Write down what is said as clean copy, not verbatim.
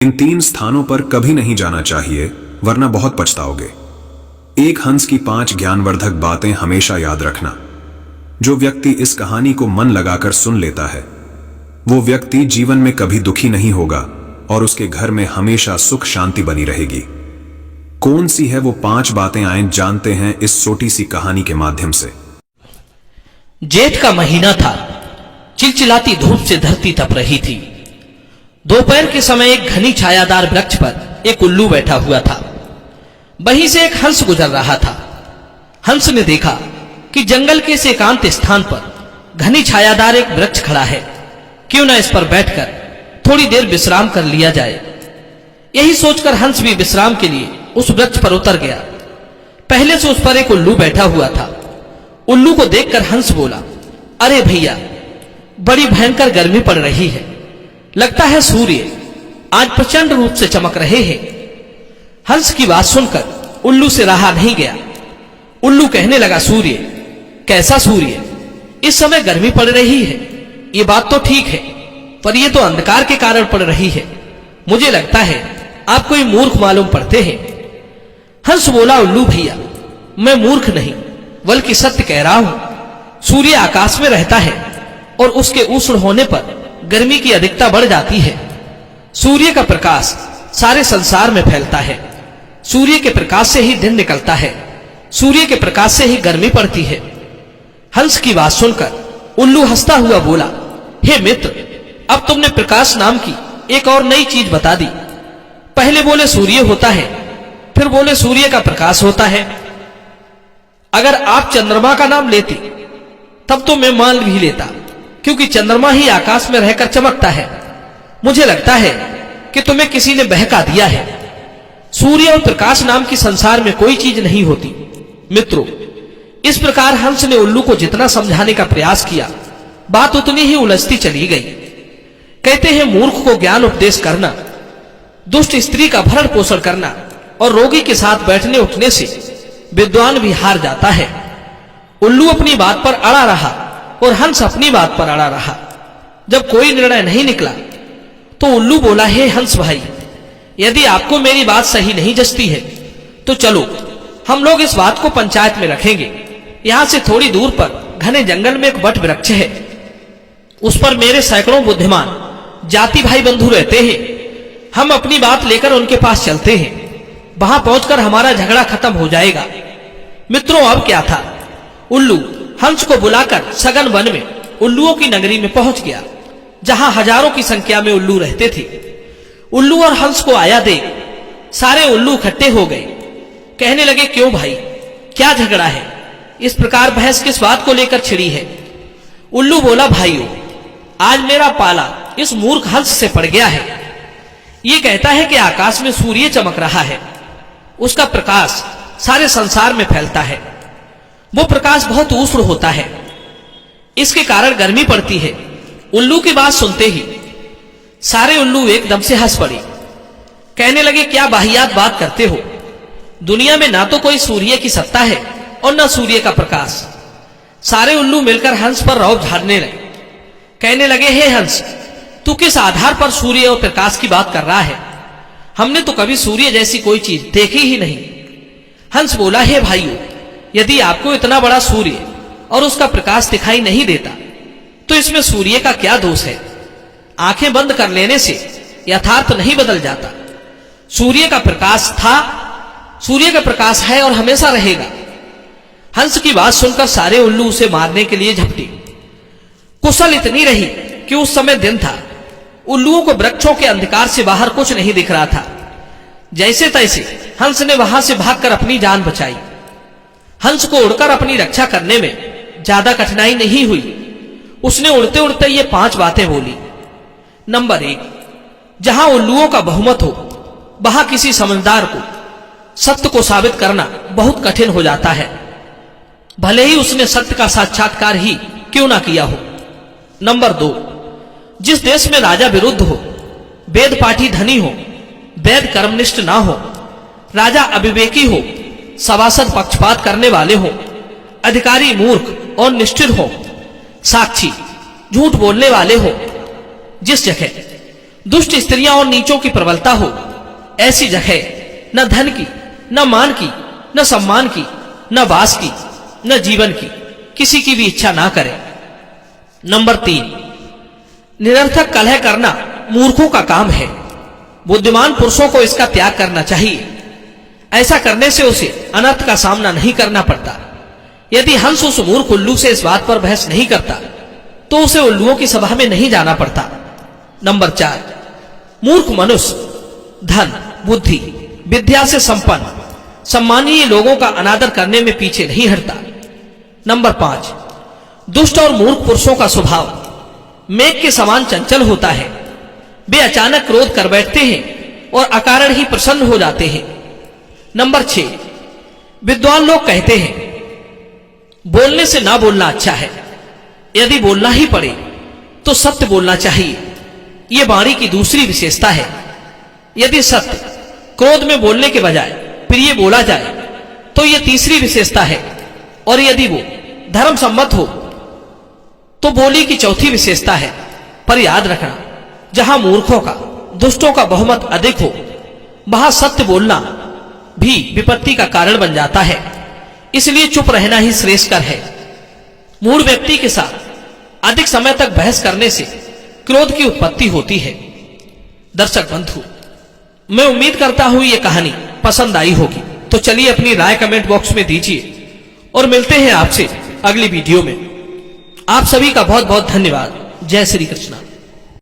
इन 3 स्थानों पर कभी नहीं जाना चाहिए, वरना बहुत पछताओगे। 1 हंस की 5 ज्ञानवर्धक बातें हमेशा याद रखना। जो व्यक्ति इस कहानी को मन लगाकर सुन लेता है, वो व्यक्ति जीवन में कभी दुखी नहीं होगा और उसके घर में हमेशा सुख शांति बनी रहेगी। कौन सी है वो 5 बातें, आए जानते हैं इस छोटी सी कहानी के माध्यम से। जेठ का महीना था। चिलचिलाती धूप से धरती तप रही थी। दोपहर के समय एक घनी छायादार वृक्ष पर एक उल्लू बैठा हुआ था। वहीं से एक हंस गुजर रहा था। हंस ने देखा कि जंगल के इस एकांत स्थान पर घनी छायादार एक वृक्ष खड़ा है। क्यों न इस पर बैठकर थोड़ी देर विश्राम कर लिया जाए। यही सोचकर हंस भी विश्राम के लिए उस वृक्ष पर उतर गया। पहले से उस पर एक उल्लू बैठा हुआ था। उल्लू को देखकर हंस बोला, अरे भैया, बड़ी भयंकर गर्मी पड़ रही है। लगता है सूर्य आज प्रचंड रूप से चमक रहे हैं। हंस की बात सुनकर उल्लू से रहा नहीं गया। उल्लू कहने लगा, सूर्य? कैसा सूर्य? इस समय गर्मी पड़ रही है, ये बात तो ठीक है, पर यह तो अंधकार के कारण पड़ रही है। मुझे लगता है आप कोई मूर्ख मालूम पड़ते हैं। हंस बोला, उल्लू भैया, मैं मूर्ख नहीं बल्कि सत्य कह रहा हूं। सूर्य आकाश में रहता है और उसके उष्ण होने पर गर्मी की अधिकता बढ़ जाती है। सूर्य का प्रकाश सारे संसार में फैलता है। सूर्य के प्रकाश से ही दिन निकलता है। सूर्य के प्रकाश से ही गर्मी पड़ती है। हंस की बात सुनकर उल्लू हंसता हुआ बोला, हे मित्र, अब तुमने प्रकाश नाम की एक और नई चीज बता दी। पहले बोले सूर्य होता है, फिर बोले सूर्य का प्रकाश होता है। अगर आप चंद्रमा का नाम लेते तब तो मैं मान भी लेता, क्योंकि चंद्रमा ही आकाश में रहकर चमकता है। मुझे लगता है कि तुम्हें किसी ने बहका दिया है। सूर्य और प्रकाश नाम की संसार में कोई चीज नहीं होती। मित्रों, इस प्रकार हंस ने उल्लू को जितना समझाने का प्रयास किया, बात उतनी ही उलझती चली गई। कहते हैं, मूर्ख को ज्ञान उपदेश करना, दुष्ट स्त्री का भरण पोषण करना और रोगी के साथ बैठने उठने से विद्वान भी हार जाता है। उल्लू अपनी बात पर अड़ा रहा और हंस अपनी बात पर अड़ा रहा। जब कोई निर्णय नहीं निकला तो उल्लू बोला, हे हंस भाई, यदि आपको मेरी बात सही नहीं जचती है तो चलो हम लोग इस बात को पंचायत में रखेंगे। यहां से थोड़ी दूर पर घने जंगल में एक वट वृक्ष है। उस पर मेरे सैकड़ों बुद्धिमान जाति भाई बंधु रहते हैं। हम अपनी बात लेकर उनके पास चलते हैं। वहां पहुंचकर हमारा झगड़ा खत्म हो जाएगा। मित्रों, अब क्या था, उल्लू हंस को बुलाकर सघन वन में उल्लुओं की नगरी में पहुंच गया, जहां हजारों की संख्या में उल्लू रहते थे। उल्लू और हंस को आया देख सारे उल्लू इकट्ठे हो गए। कहने लगे, क्यों भाई, क्या झगड़ा है? इस प्रकार बहस किस बात को लेकर छिड़ी है? उल्लू बोला, भाइयों, आज मेरा पाला इस मूर्ख हंस से पड़ गया है। ये कहता है कि आकाश में सूर्य चमक रहा है, उसका प्रकाश सारे संसार में फैलता है। वो प्रकाश बहुत उष्ण होता है, इसके कारण गर्मी पड़ती है। उल्लू की बात सुनते ही सारे उल्लू एकदम से हंस पड़े। कहने लगे, क्या वाहियात बात करते हो? दुनिया में ना तो कोई सूर्य की सत्ता है और ना सूर्य का प्रकाश। सारे उल्लू मिलकर हंस पर रौब झाड़ने लगे। कहने लगे, हे हंस, तू किस आधार पर सूर्य और प्रकाश की बात कर रहा है? हमने तो कभी सूर्य जैसी कोई चीज देखी ही नहीं। हंस बोला, हे भाइयों, यदि आपको इतना बड़ा सूर्य और उसका प्रकाश दिखाई नहीं देता तो इसमें सूर्य का क्या दोष है? आंखें बंद कर लेने से यथार्थ नहीं बदल जाता। सूर्य का प्रकाश था, सूर्य का प्रकाश है और हमेशा रहेगा। हंस की बात सुनकर सारे उल्लू उसे मारने के लिए झपटे। कुशल इतनी रही कि उस समय दिन था। उल्लुओं को वृक्षों के अंधकार से बाहर कुछ नहीं दिख रहा था। जैसे तैसे हंस ने वहां से भागकर अपनी जान बचाई। हंस को उड़कर अपनी रक्षा करने में ज्यादा कठिनाई नहीं हुई। उसने उड़ते उड़ते ये 5 बातें बोली। नंबर 1, जहां उल्लुओं का बहुमत हो वहां किसी समझदार को सत्य को साबित करना बहुत कठिन हो जाता है, भले ही उसने सत्य का साक्षात्कार ही क्यों ना किया हो। नंबर 2, जिस देश में राजा विरुद्ध हो, वेद पाठी धनी हो, वेद कर्मनिष्ठ ना हो, राजा अविवेकी हो, सभासद पक्षपात करने वाले हो, अधिकारी मूर्ख और निष्ठुर हो, साक्षी झूठ बोलने वाले हो, जिस जगह दुष्ट स्त्रियां और नीचों की प्रबलता हो, ऐसी जगह न धन की, न मान की, न सम्मान की, न वास की, न जीवन की किसी की भी इच्छा ना करें। नंबर 3, निरर्थक कलह करना मूर्खों का काम है। बुद्धिमान पुरुषों को इसका त्याग करना चाहिए। ऐसा करने से उसे अनर्थ का सामना नहीं करना पड़ता। यदि हंस उस मूर्ख उल्लू से इस बात पर बहस नहीं करता तो उसे उल्लुओं की सभा में नहीं जाना पड़ता। नंबर 4, मूर्ख मनुष्य धन, बुद्धि, विद्या से संपन्न सम्मानीय लोगों का अनादर करने में पीछे नहीं हटता। नंबर 5, दुष्ट और मूर्ख पुरुषों का स्वभाव मेघ के समान चंचल होता है। वे अचानक क्रोध कर बैठते हैं और अकारण ही प्रसन्न हो जाते हैं। नंबर 6, विद्वान लोग कहते हैं बोलने से ना बोलना अच्छा है। यदि बोलना ही पड़े तो सत्य बोलना चाहिए। यह वाणी की दूसरी विशेषता है। यदि सत्य क्रोध में बोलने के बजाय प्रिय बोला जाए तो यह तीसरी विशेषता है। और यदि वो धर्म सम्मत हो तो बोली की चौथी विशेषता है। पर याद रखना, जहां मूर्खों का, दुष्टों का बहुमत अधिक हो वहां सत्य बोलना भी विपत्ति का कारण बन जाता है। इसलिए चुप रहना ही श्रेष्ठकर है। मूढ़ व्यक्ति के साथ अधिक समय तक बहस करने से क्रोध की उत्पत्ति होती है। दर्शक बंधु, मैं उम्मीद करता हूं यह कहानी पसंद आई होगी। तो चलिए अपनी राय कमेंट बॉक्स में दीजिए और मिलते हैं आपसे अगली वीडियो में। आप सभी का बहुत बहुत धन्यवाद। जय श्री कृष्ण।